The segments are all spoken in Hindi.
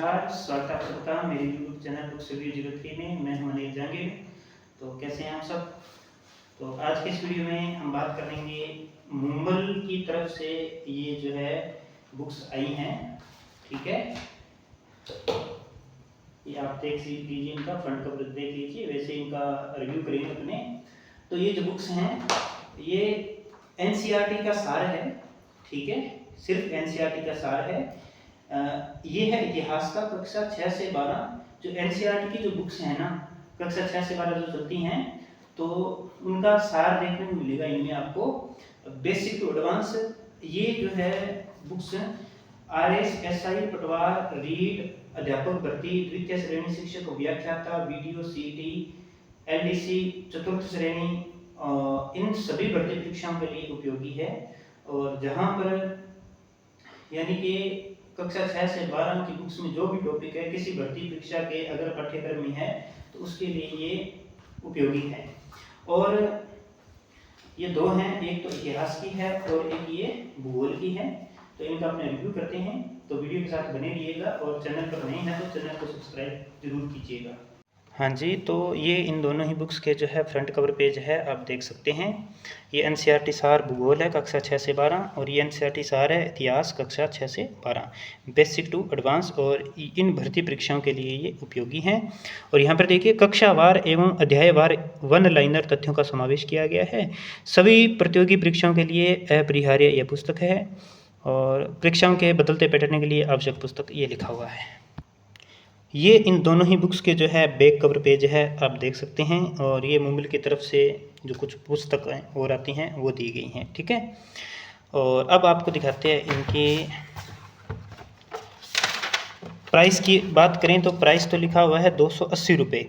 नमस्कार, स्वागत है आप सबका मेरे यूट्यूब चैनल बुक्स रिव्यू 03 में। मैं हूं अनिल जहांगीर। तो कैसे हैं आप सब। तो आज के इस वीडियो में हम बात करेंगे मुंबल की तरफ से ये जो है बुक्स आई हैं, ठीक है। ये आप देख लीजिए, इनका फ्रंट कवर देख लीजिए, वैसे इनका रिव्यू करेंगे अपने। तो ये जो बुक्स हैं ये एनसीईआरटी का सार है, ठीक है, सिर्फ एनसीईआरटी का सार है। ये है इतिहास का कक्षा 6 से 12। जो एनसीईआरटी की जो बुक्स हैं ना, कक्षा 6 से 12 जो चलती हैं, तो उनका सार देखने को मिलेगा इनमें आपको। बेसिक टू एडवांस ये जो है बुक्स RSSI पटवार, रीड, अध्यापक भर्ती, द्वितीय श्रेणी शिक्षक व्याख्याता, वीडियो, सीटी, LDC, चतुर्थ श्रेणी, इन सभी भर्ती परीक्षाओं के लिए उपयोगी है। और जहाँ पर यानी कि कक्षा 6 से 12 की बुक्स में जो भी टॉपिक है किसी भर्ती परीक्षा के अगर पाठ्यक्रम में है तो उसके लिए ये उपयोगी है। और ये दो हैं, एक तो इतिहास की है और एक ये भूगोल की है। तो इनका अपने रिव्यू करते हैं। तो वीडियो के साथ बने रहिएगा और चैनल पर नए हैं तो चैनल को सब्सक्राइब जरूर कीजिएगा। हाँ जी, तो ये इन दोनों ही बुक्स के जो है फ्रंट कवर पेज है, आप देख सकते हैं। ये एनसीईआरटी सार भूगोल है कक्षा 6 से 12 और ये एनसीईआरटी सार है इतिहास कक्षा 6 से 12, बेसिक टू एडवांस। और इन भर्ती परीक्षाओं के लिए ये उपयोगी हैं। और यहाँ पर देखिए कक्षावार एवं अध्यायवार वन लाइनर तथ्यों का समावेश किया गया है। सभी प्रतियोगी परीक्षाओं के लिए अपरिहार्य यह पुस्तक है और परीक्षाओं के बदलते पैटर्न के लिए आवश्यक पुस्तक ये लिखा हुआ है। ये इन दोनों ही बुक्स के जो है बैक कवर पेज है, आप देख सकते हैं। और ये मुंबल की तरफ से जो कुछ पुस्तकें और आती हैं वो दी गई हैं, ठीक है। और अब आपको दिखाते हैं इनकी प्राइस की बात करें तो प्राइस तो लिखा हुआ है 280 रुपये,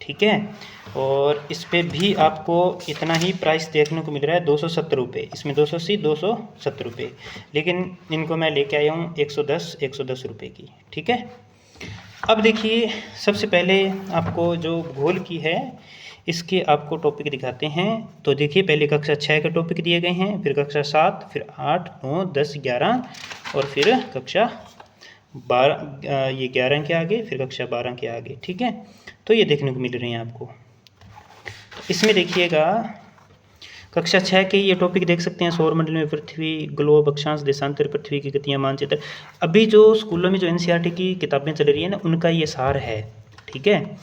ठीक है। और इस पर भी आपको इतना ही प्राइस देखने को मिल रहा है 270 रुपये। इसमें 280 270 रुपये, लेकिन इनको मैं लेके आया हूँ 110 रुपये की, ठीक है। अब देखिए सबसे पहले आपको जो भूगोल की है इसके आपको टॉपिक दिखाते हैं। तो देखिए पहले कक्षा 6 के टॉपिक दिए गए हैं, फिर कक्षा 7, फिर 8, 9, 10, 11 और फिर कक्षा 12, ये 11 के आगे, फिर कक्षा 12 के आगे, ठीक है। तो ये देखने को मिल रहे हैं आपको। इसमें देखिएगा कक्षा 6 के ये टॉपिक देख सकते हैं, सौरमंडल में पृथ्वी, ग्लोब, अक्षांश, देशांतर, पृथ्वी की गतियाँ, मानचित्र। अभी जो स्कूलों में जो एनसीईआरटी की किताबें चल रही है ना, उनका ये सार है, ठीक है।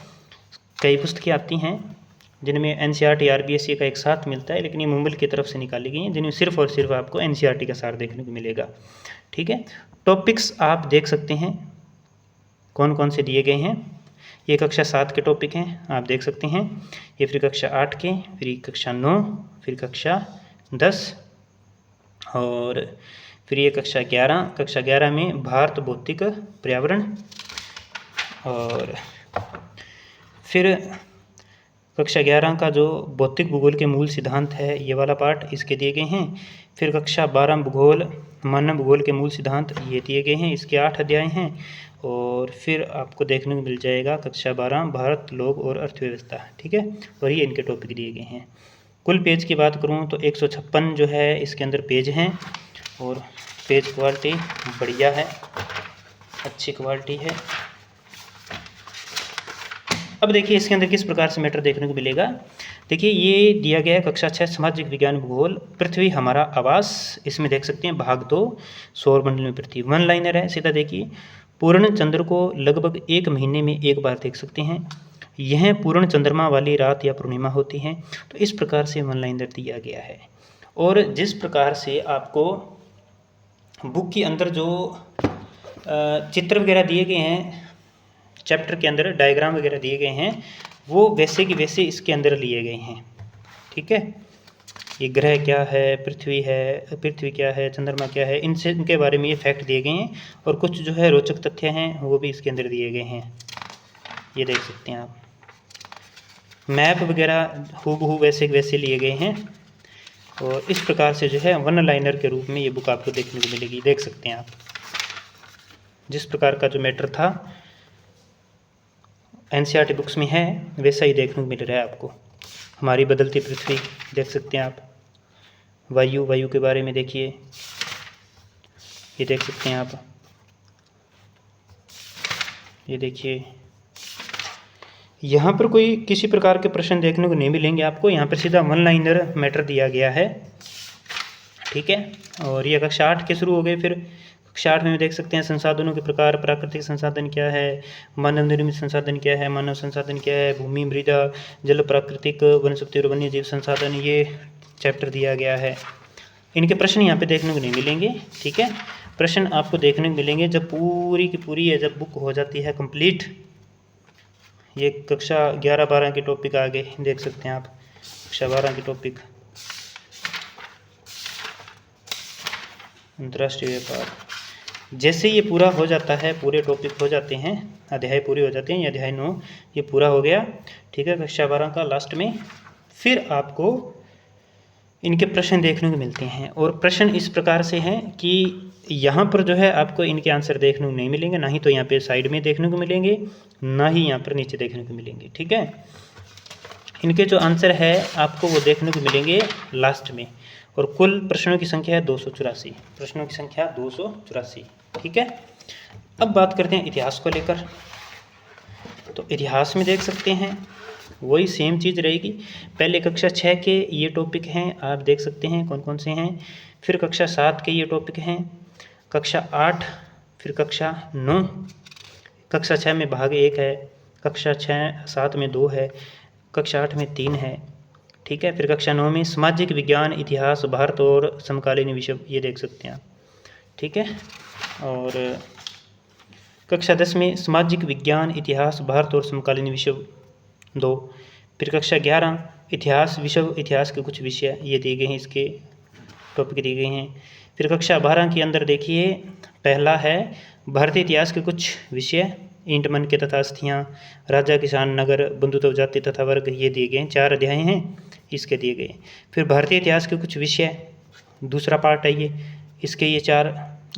कई पुस्तकें आती हैं जिनमें एनसीईआरटी RBSE का एक साथ मिलता है, लेकिन ये मुंबल की तरफ से निकाली गई हैं जिनमें सिर्फ और सिर्फ आपको एनसीईआरटी का सार देखने को मिलेगा, ठीक है। टॉपिक्स आप देख सकते हैं कौन कौन से दिए गए हैं। ये कक्षा 7 के टॉपिक हैं, आप देख सकते हैं। ये फिर कक्षा 8 के, फिर कक्षा 9, फिर कक्षा 10 और फिर ये कक्षा 11। कक्षा 11 में भारत, भौतिक, पर्यावरण। और फिर कक्षा 11 का जो भौतिक भूगोल के मूल सिद्धांत है, ये वाला पार्ट इसके दिए गए हैं। फिर कक्षा 12 भूगोल, मानव भूगोल के मूल सिद्धांत, ये दिए गए हैं, इसके 8 अध्याय हैं। और फिर आपको देखने को मिल जाएगा कक्षा 12 भारत, लोग और अर्थव्यवस्था, ठीक है। और ये इनके टॉपिक दिए गए हैं। कुल पेज की बात करूँ तो 156 जो है इसके अंदर पेज हैं और पेज क्वालिटी बढ़िया है, अच्छी क्वालिटी है। अब देखिए इसके अंदर किस प्रकार से मैटर देखने को मिलेगा। देखिए ये दिया गया है कक्षा 6 सामाजिक विज्ञान भूगोल, पृथ्वी हमारा आवास। इसमें देख सकते हैं भाग 2, सौरमंडल में पृथ्वी, वन लाइनर है। सीधा देखिए, पूर्ण चंद्र को लगभग 1 महीने में एक बार देख सकते हैं। यह पूर्ण चंद्रमा वाली रात या पूर्णिमा होती है। तो इस प्रकार से वन लाइनर दिया गया है। और जिस प्रकार से आपको बुक के अंदर जो चित्र वगैरह दिए गए हैं, चैप्टर के अंदर डायग्राम वगैरह दिए गए हैं, वो वैसे कि वैसे इसके अंदर लिए गए हैं, ठीक है। ये ग्रह क्या है, पृथ्वी क्या है, चंद्रमा क्या है, इनके बारे में ये फैक्ट दिए गए हैं। और कुछ जो है रोचक तथ्य हैं वो भी इसके अंदर दिए गए हैं, ये देख सकते हैं आप। मैप वगैरह हूबहू वैसे वैसे लिए गए हैं। और इस प्रकार से जो है वन लाइनर के रूप में ये बुक आपको देखने को मिलेगी, देख सकते हैं आप। जिस प्रकार का जो मैटर था एनसीईआरटी बुक्स में है वैसा ही देखने को मिल रहा है आपको। हमारी बदलती पृथ्वी देख सकते हैं आप। वायु के बारे में देखिए, ये देख सकते हैं आप। ये देखिए यहाँ पर कोई किसी प्रकार के प्रश्न देखने को नहीं मिलेंगे आपको। यहाँ पर सीधा वन लाइनर मैटर दिया गया है, ठीक है। और ये कक्षा 8 के शुरू हो गए। फिर कक्षा 8 में देख सकते हैं संसाधनों के प्रकार, प्राकृतिक संसाधन क्या है, मानव निर्मित संसाधन क्या है, मानव संसाधन क्या है, भूमि, मृदा, जल, प्राकृतिक, वनस्पति और वन्य जीव संसाधन, ये चैप्टर दिया गया है। इनके प्रश्न यहाँ पे देखने को नहीं मिलेंगे, ठीक है। प्रश्न आपको देखने को मिलेंगे जब पूरी की पूरी है, जब बुक हो जाती है कंप्लीट। ये कक्षा 11-12 के टॉपिक आगे देख सकते हैं आप, कक्षा 12 के टॉपिक, अंतर्राष्ट्रीय व्यापार। जैसे ये पूरा हो जाता है, पूरे टॉपिक हो जाते हैं, अध्याय पूरे हो जाते हैं, ये अध्याय 9 ये पूरा हो गया, ठीक है, कक्षा 12 का लास्ट में। फिर आपको इनके प्रश्न देखने को मिलते हैं। और प्रश्न इस प्रकार से हैं कि यहाँ पर जो है आपको इनके आंसर देखने को नहीं मिलेंगे, ना ही तो यहाँ पे साइड में देखने को मिलेंगे, ना ही यहाँ पर नीचे देखने को मिलेंगे, ठीक है। इनके जो आंसर है आपको वो देखने को मिलेंगे लास्ट में। और कुल प्रश्नों की संख्या है 284, प्रश्नों की संख्या 284, ठीक है। अब बात करते हैं इतिहास को लेकर। तो इतिहास में देख सकते हैं वही सेम चीज़ रहेगी। पहले कक्षा 6 के ये टॉपिक हैं, आप देख सकते हैं कौन कौन से हैं। फिर कक्षा 7 के ये टॉपिक हैं, कक्षा 8, फिर कक्षा 9, कक्षा 6 में भाग 1 है, कक्षा 7 में 2 है, कक्षा 8 में 3 है, ठीक है। फिर कक्षा 9 में सामाजिक विज्ञान, इतिहास, भारत और समकालीन विषय, ये देख सकते हैं आप, ठीक है। और कक्षा 10 में सामाजिक विज्ञान, इतिहास, भारत और समकालीन विषय 2। फिर कक्षा 11 इतिहास विषय, इतिहास के कुछ विषय ये दिए गए हैं, इसके टॉपिक दिए गए हैं। फिर कक्षा 12 के अंदर देखिए पहला है भारतीय इतिहास के कुछ विषय, ईंट मन के तथा अस्थियाँ, राजा किसान नगर, बंधुत्व जाति तथा वर्ग, ये दिए गए हैं, 4 अध्याय हैं इसके दिए गए। फिर भारतीय इतिहास के कुछ विषय, दूसरा पार्ट है ये, इसके ये 4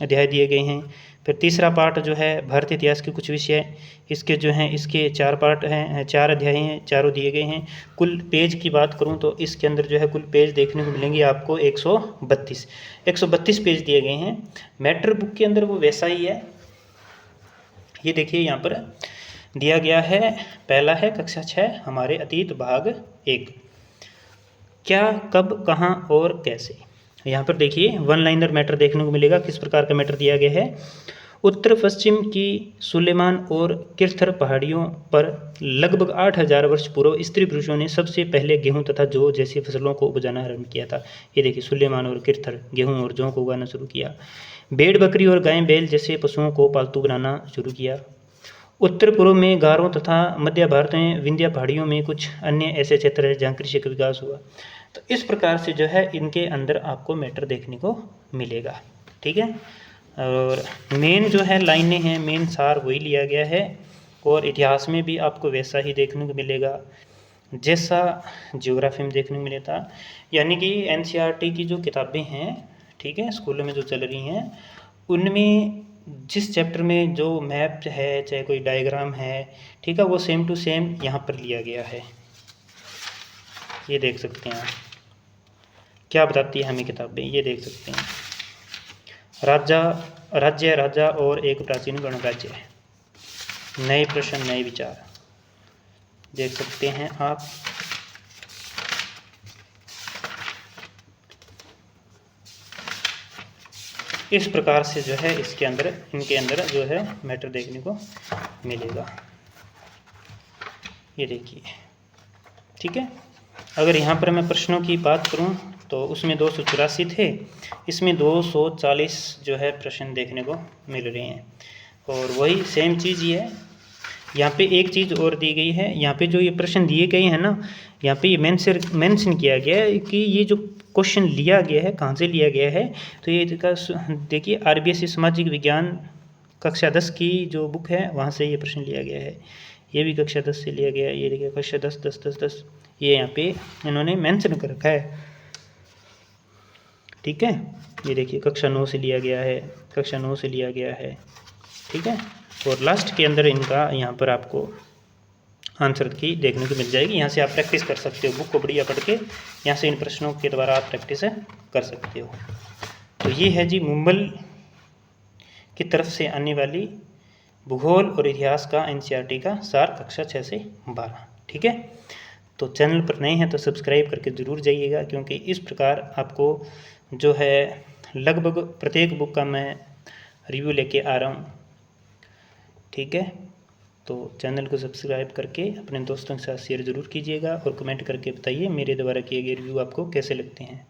अध्याय दिए गए हैं। फिर तीसरा पार्ट जो है भारतीय इतिहास के कुछ विषय, इसके जो हैं इसके 4 पार्ट हैं, 4 अध्याय हैं, चारों दिए गए हैं। कुल पेज की बात करूं तो इसके अंदर जो है कुल पेज देखने को मिलेंगे आपको 132 पेज दिए गए हैं। मैटर बुक के अंदर वो वैसा ही है, ये देखिए यहाँ पर दिया गया है। पहला है कक्षा 6 हमारे अतीत भाग 1, क्या, कब, कहाँ और कैसे। यहाँ पर देखिए वन लाइनर मैटर देखने को मिलेगा। किस प्रकार का मैटर दिया गया है, उत्तर पश्चिम की सुलेमान और किरथर पहाड़ियों पर लगभग 8000 वर्ष पूर्व स्त्री पुरुषों ने सबसे पहले गेहूं तथा जौ जैसी फसलों को उपजाना आरंभ किया था। ये देखिए सुलेमान और किरथर गेहूं और जौ को उगाना शुरू किया। भेड़ बकरी और गाय बैल जैसे पशुओं को पालतू बनाना शुरू किया। उत्तर पूर्व में गारों तथा मध्य भारत में विंध्य पहाड़ियों में कुछ अन्य ऐसे क्षेत्र हैं जहाँ कृषि का विकास हुआ। तो इस प्रकार से जो है इनके अंदर आपको मैटर देखने को मिलेगा, ठीक है। और मेन जो है लाइनें हैं, मेन सार वही लिया गया है। और इतिहास में भी आपको वैसा ही देखने को मिलेगा जैसा ज्योग्राफी में देखने को मिला था। यानी कि एनसीईआरटी की जो किताबें हैं, ठीक है, स्कूलों में जो चल रही हैं, उनमें जिस चैप्टर में जो मैप है, चाहे कोई डायग्राम है, ठीक है, वो सेम टू सेम यहाँ पर लिया गया है। ये देख सकते हैं आप, क्या बताती है हमें किताबें, ये देख सकते हैं। राज्य राजा और एक प्राचीन गणराज्य, नए प्रश्न नए विचार, देख सकते हैं आप। इस प्रकार से जो है इसके अंदर, इनके अंदर जो है मैटर देखने को मिलेगा, ये देखिए, ठीक है। अगर यहाँ पर मैं प्रश्नों की बात करूँ तो उसमें 284 थे, इसमें 240 जो है प्रश्न देखने को मिल रहे हैं। और वही सेम चीज़ ही है। यहाँ पे एक चीज़ और दी गई है, यहाँ पे जो ये प्रश्न दिए गए हैं ना, यहाँ पे ये मेंशन किया गया है कि ये जो क्वेश्चन लिया गया है कहाँ से लिया गया है। तो ये देखिए आरबीएसई सामाजिक विज्ञान कक्षा 10 की जो बुक है वहाँ से ये प्रश्न लिया गया है। ये भी कक्षा 10 से लिया गया है, ये देखिए कक्षा 10 ये यहाँ पे इन्होंने मेंशन कर रखा है, ठीक है। ये देखिए कक्षा 9 से लिया गया है, कक्षा 9 से लिया गया है, ठीक है। और लास्ट के अंदर इनका यहाँ पर आपको आंसर की देखने को मिल जाएगी। यहाँ से आप प्रैक्टिस कर सकते हो, बुक को बढ़िया पढ़ के यहाँ से इन प्रश्नों के द्वारा आप प्रैक्टिस कर सकते हो। तो ये है जी मुंबल की तरफ से आने वाली भूगोल और इतिहास का एनसीईआरटी का सार कक्षा 6 से 12। ठीक है, तो चैनल पर नए हैं तो सब्सक्राइब करके ज़रूर जाइएगा, क्योंकि इस प्रकार आपको जो है लगभग प्रत्येक बुक का मैं रिव्यू लेके आ रहा हूँ। ठीक है, तो चैनल को सब्सक्राइब करके अपने दोस्तों के साथ शेयर ज़रूर कीजिएगा और कमेंट करके बताइए मेरे द्वारा किए गए रिव्यू आपको कैसे लगते हैं।